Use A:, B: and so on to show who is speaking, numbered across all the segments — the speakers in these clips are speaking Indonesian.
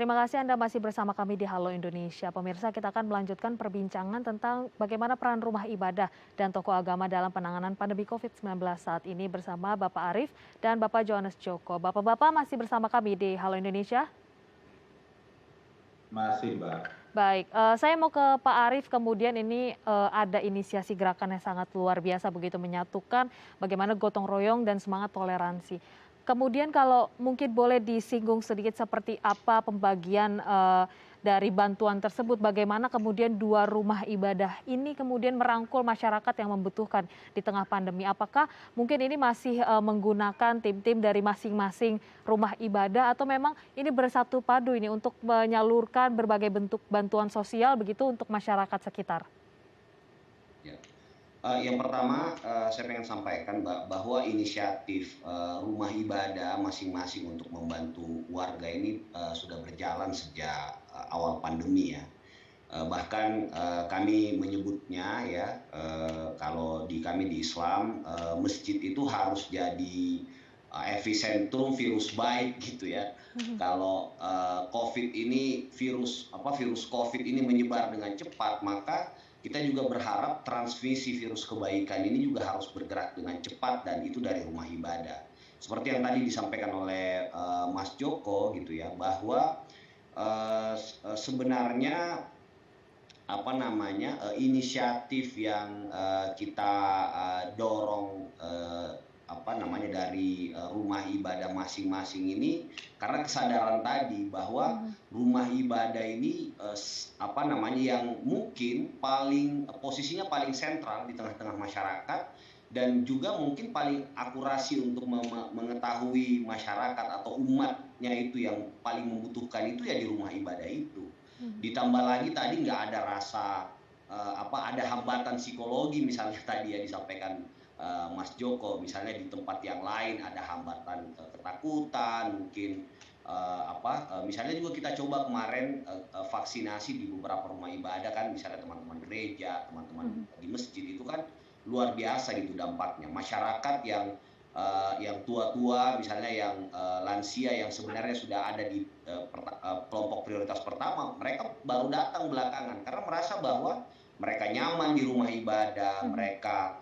A: Terima kasih Anda masih bersama kami di Halo Indonesia. Pemirsa, kita akan melanjutkan perbincangan tentang bagaimana peran rumah ibadah dan tokoh agama dalam penanganan pandemi COVID-19 saat ini bersama Bapak Arief dan Bapak Johannes Joko. Bapak-bapak masih bersama kami di Halo Indonesia.
B: Masih, Mbak.
A: Baik, saya mau ke Pak Arief. Kemudian ini ada inisiasi gerakan yang sangat luar biasa begitu menyatukan bagaimana gotong royong dan semangat toleransi. Kemudian kalau mungkin boleh disinggung sedikit seperti apa pembagian dari bantuan tersebut, bagaimana kemudian dua rumah ibadah ini kemudian merangkul masyarakat yang membutuhkan di tengah pandemi. Apakah mungkin ini masih menggunakan tim-tim dari masing-masing rumah ibadah atau memang ini bersatu padu ini untuk menyalurkan berbagai bentuk bantuan sosial begitu untuk masyarakat sekitar?
C: Ya. Yang pertama, saya pengen sampaikan bahwa inisiatif rumah ibadah masing-masing untuk membantu warga ini sudah berjalan sejak awal pandemi ya. Bahkan kami menyebutnya ya, kalau kami di Islam, masjid itu harus jadi epicentrum virus baik gitu ya. Kalau COVID ini virus COVID ini menyebar dengan cepat, maka kita juga berharap transmisi virus kebaikan ini juga harus bergerak dengan cepat dan itu dari rumah ibadah. Seperti yang tadi disampaikan oleh Mas Joko gitu ya, bahwa sebenarnya inisiatif yang kita dorong dari rumah ibadah masing-masing ini karena kesadaran tadi bahwa rumah ibadah ini yang mungkin posisinya paling sentral di tengah-tengah masyarakat dan juga mungkin paling akurasi untuk mengetahui masyarakat atau umatnya itu yang paling membutuhkan itu ya di rumah ibadah itu. Ditambah lagi tadi nggak ada rasa ada hambatan psikologi misalnya tadi ya disampaikan Mas Joko, misalnya di tempat yang lain ada hambatan ketakutan, mungkin misalnya juga kita coba kemarin vaksinasi di beberapa rumah ibadah kan, misalnya teman-teman gereja, teman-teman di masjid itu kan luar biasa gitu dampaknya. Masyarakat yang tua-tua, misalnya yang lansia yang sebenarnya sudah ada di kelompok prioritas pertama, mereka baru datang belakangan karena merasa bahwa mereka nyaman di rumah ibadah, mereka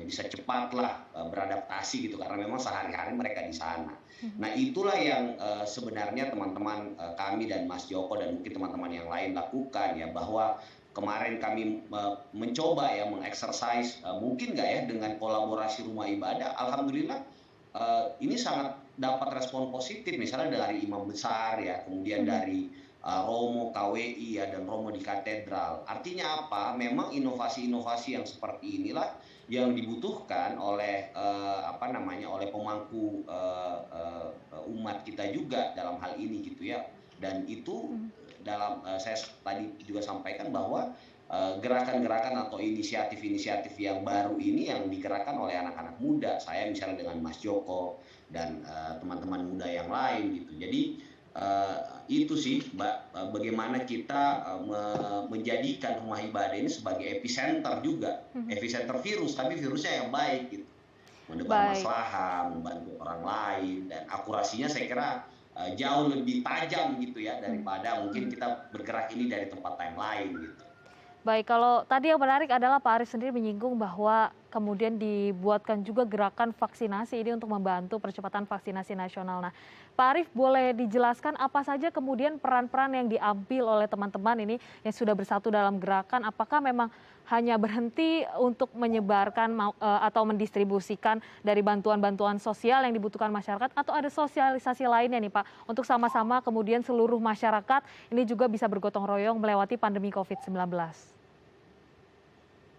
C: bisa cepatlah beradaptasi gitu karena memang sehari-hari mereka di sana. Nah itulah yang sebenarnya teman-teman kami dan Mas Joko dan mungkin teman-teman yang lain lakukan ya, bahwa kemarin kami mencoba ya mengeksersis mungkin nggak ya dengan kolaborasi rumah ibadah. Alhamdulillah ini sangat dapat respon positif misalnya dari imam besar ya, kemudian dari Romo KWI ya dan Romo di katedral. Artinya apa? Memang inovasi-inovasi yang seperti inilah yang dibutuhkan oleh oleh pemangku umat kita juga dalam hal ini gitu ya. Dan itu dalam saya tadi juga sampaikan bahwa gerakan-gerakan atau inisiatif-inisiatif yang baru ini yang digerakkan oleh anak-anak muda. Saya misalnya dengan Mas Joko dan teman-teman muda yang lain gitu. Jadi itu sih Mbak, bagaimana kita menjadikan rumah ibadah ini sebagai epicenter juga, epicenter virus, tapi virusnya yang baik gitu, menebar maslahah, membantu orang lain, dan akurasinya saya kira jauh lebih tajam gitu ya daripada mungkin kita bergerak ini dari tempat yang lain gitu.
A: Baik, kalau tadi yang menarik adalah Pak Arief sendiri menyinggung bahwa kemudian dibuatkan juga gerakan vaksinasi ini untuk membantu percepatan vaksinasi nasional. Nah, Pak Arief boleh dijelaskan apa saja kemudian peran-peran yang diambil oleh teman-teman ini yang sudah bersatu dalam gerakan? Apakah memang hanya berhenti untuk menyebarkan atau mendistribusikan dari bantuan-bantuan sosial yang dibutuhkan masyarakat atau ada sosialisasi lainnya nih Pak untuk sama-sama kemudian seluruh masyarakat ini juga bisa bergotong royong melewati pandemi COVID-19?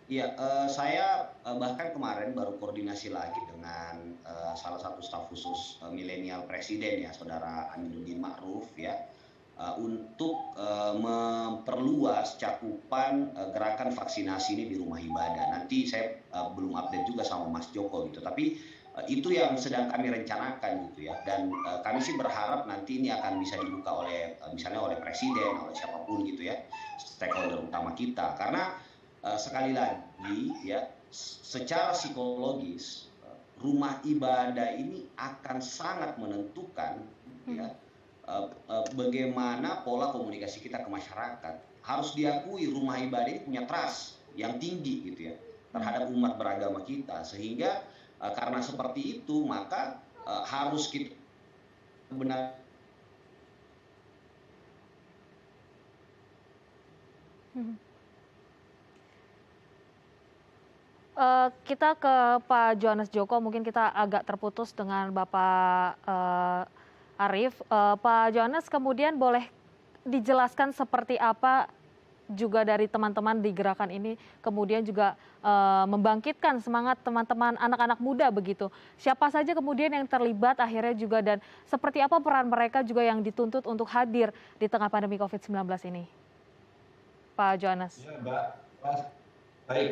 C: Iya, saya bahkan kemarin baru koordinasi lagi dengan salah satu staf khusus milenial presiden ya, Saudara Aminuddin Ma'ruf ya, untuk memperluas cakupan gerakan vaksinasi ini di rumah ibadah. Nanti saya belum update juga sama Mas Joko gitu, tapi itu yang sedang kami rencanakan gitu ya. Dan kami sih berharap nanti ini akan bisa dibuka oleh misalnya oleh presiden, oleh siapapun gitu ya, stakeholder utama kita. Karena sekali lagi ya, secara psikologis rumah ibadah ini akan sangat menentukan
A: Mhm.
C: ya bagaimana pola komunikasi kita ke masyarakat. Harus diakui rumah ibadah ini punya trust yang tinggi gitu ya
A: Mhm.
C: terhadap umat beragama kita, sehingga karena seperti itu maka harus kita benar.
A: Mhm. Kita ke Pak Johannes Joko, mungkin kita agak terputus dengan Bapak, Arief. Pak Johannes, kemudian boleh dijelaskan seperti apa juga dari teman-teman di gerakan ini, kemudian juga, membangkitkan semangat teman-teman anak-anak muda begitu. Siapa saja kemudian yang terlibat akhirnya juga, dan seperti apa peran mereka juga yang dituntut untuk hadir di tengah pandemi COVID-19 ini? Pak Johannes.
B: Ya, Mbak. Mas, baik.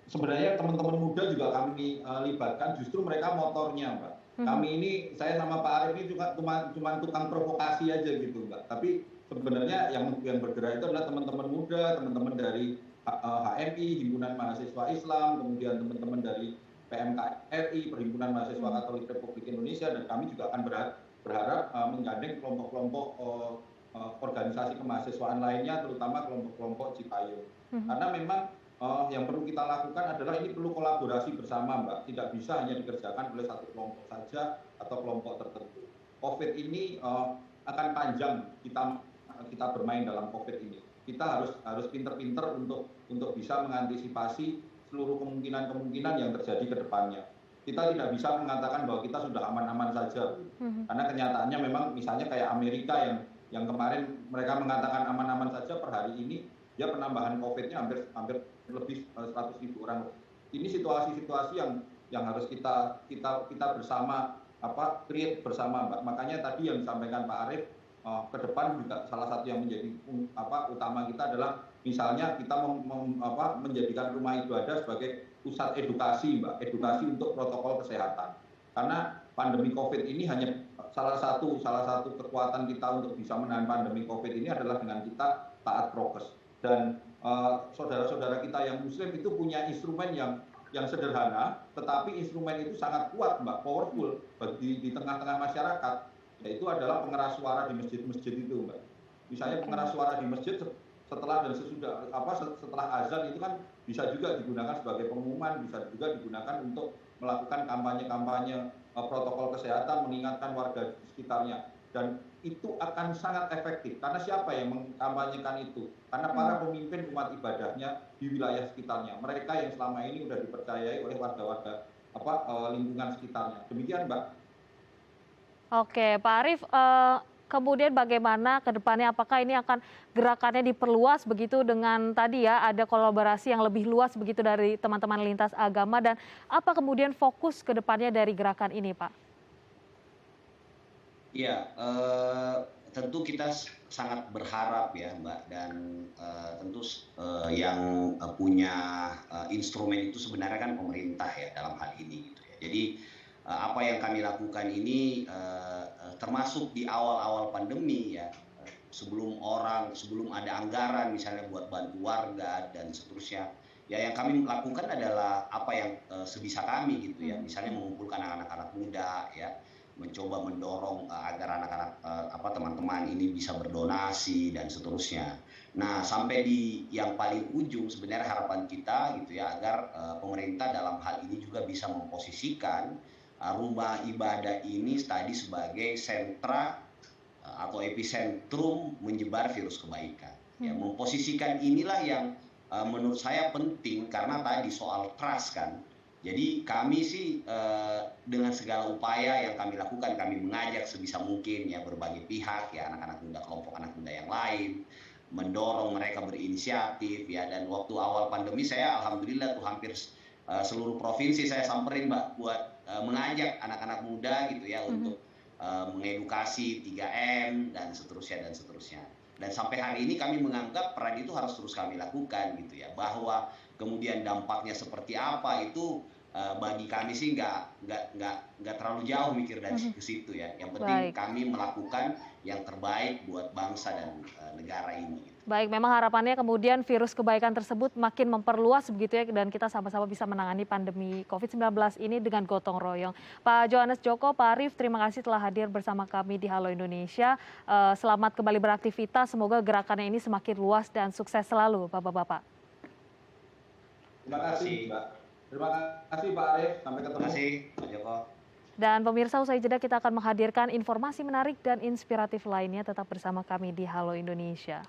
B: Sebenarnya teman-teman muda juga kami libatkan, justru mereka motornya, Mbak.
A: Mhm.
B: Kami ini, saya sama Pak Arief ini juga cuma tukang provokasi aja gitu, Mbak. Tapi sebenarnya yang bergerak itu adalah teman-teman muda, teman-teman dari HMI, Himpunan Mahasiswa Islam, kemudian teman-teman dari PMKRI, Perhimpunan Mahasiswa
A: Mhm.
B: Katolik Republik Indonesia, dan kami juga akan berharap menggandeng kelompok-kelompok organisasi kemahasiswaan lainnya, terutama kelompok-kelompok Cipayung.
A: Mhm.
B: Karena memang yang perlu kita lakukan adalah ini perlu kolaborasi bersama, Mbak. Tidak bisa hanya dikerjakan oleh satu kelompok saja atau kelompok tertentu. COVID ini akan panjang kita kita bermain dalam COVID ini. Kita harus pinter-pinter untuk bisa mengantisipasi seluruh kemungkinan-kemungkinan yang terjadi ke depannya. Kita tidak bisa mengatakan bahwa kita sudah aman-aman saja.
A: Mhm.
B: Karena kenyataannya memang misalnya kayak Amerika yang kemarin mereka mengatakan aman-aman saja, per hari ini dia penambahan COVID-nya hampir hampir lebih 100.000 orang. Ini situasi-situasi yang harus kita bersama create bersama, Mbak. Makanya tadi yang disampaikan Pak Arief, ke depan juga salah satu yang menjadi utama kita adalah misalnya kita menjadikan rumah ibadah sebagai pusat edukasi, Mbak, edukasi
A: Mhm.
B: untuk protokol kesehatan. Karena pandemi COVID ini hanya salah satu kekuatan kita untuk bisa menahan pandemi COVID ini adalah dengan kita taat prokes. Dan saudara-saudara kita yang Muslim itu punya instrumen yang sederhana, tetapi instrumen itu sangat kuat, Mbak,
A: Mhm.
B: powerful di tengah-tengah masyarakat, yaitu adalah pengeras suara di masjid-masjid itu, Mbak. Misalnya
A: Oke.
B: pengeras suara di masjid setelah dan sesudah setelah azan itu kan bisa juga digunakan sebagai pengumuman, bisa juga digunakan untuk melakukan kampanye-kampanye protokol kesehatan, mengingatkan warga di sekitarnya. Dan itu akan sangat efektif. Karena siapa yang mengkampanyekan itu? Karena
A: Mhm.
B: para pemimpin umat ibadahnya di wilayah sekitarnya. Mereka yang selama ini sudah dipercayai oleh warga-warga lingkungan sekitarnya. Demikian, Mbak.
A: Oke, Pak Arief, kemudian bagaimana ke depannya, apakah ini akan gerakannya diperluas begitu dengan tadi ya, ada kolaborasi yang lebih luas begitu dari teman-teman lintas agama, dan apa kemudian fokus ke depannya dari gerakan ini, Pak?
C: Iya, tentu kita sangat berharap ya, Mbak, dan tentu yang punya instrumen itu sebenarnya kan pemerintah ya dalam hal ini gitu ya. Jadi apa yang kami lakukan ini termasuk di awal-awal pandemi ya, sebelum ada anggaran misalnya buat bantu warga dan seterusnya. Ya yang kami lakukan adalah apa yang sebisa kami gitu ya,
A: Mhm.
C: misalnya
A: Mhm.
C: mengumpulkan anak-anak muda ya, mencoba mendorong agar anak-anak teman-teman ini bisa berdonasi dan seterusnya. Nah, sampai di yang paling ujung sebenarnya harapan kita gitu ya agar pemerintah dalam hal ini juga bisa memposisikan rumah ibadah ini tadi sebagai sentra atau epicentrum menyebar virus kebaikan. Ya,
A: Mhm.
C: memposisikan inilah yang menurut saya penting karena tadi soal trust kan. Jadi kami sih dengan segala upaya yang kami lakukan, kami mengajak sebisa mungkin ya berbagai pihak ya anak-anak muda, kelompok anak muda yang lain, mendorong mereka berinisiatif ya. Dan waktu awal pandemi saya alhamdulillah tuh hampir seluruh provinsi saya samperin, Mbak, buat mengajak anak-anak muda gitu ya
A: Mhm.
C: untuk mengedukasi 3M dan seterusnya dan seterusnya. Dan sampai hari ini kami menganggap peran itu harus terus kami lakukan gitu ya, bahwa kemudian dampaknya seperti apa itu bagi kami sih nggak terlalu jauh mikir dari ke situ ya. Yang
A: Baik.
C: penting kami melakukan yang terbaik buat bangsa dan negara ini.
A: Baik, memang harapannya kemudian virus kebaikan tersebut makin memperluas begitu ya, dan kita sama-sama bisa menangani pandemi COVID-19 ini dengan gotong royong. Pak Johannes Joko, Pak Arief, terima kasih telah hadir bersama kami di Halo Indonesia. Selamat kembali beraktivitas, semoga gerakannya ini semakin luas dan sukses selalu, Bapak-Bapak.
B: Terima kasih, Mbak. Terima kasih, Pak Arief. Sampai ketemu.
C: Terima kasih, Pak Joko.
A: Dan pemirsa, usai jeda kita akan menghadirkan informasi menarik dan inspiratif lainnya. Tetap bersama kami di Halo Indonesia.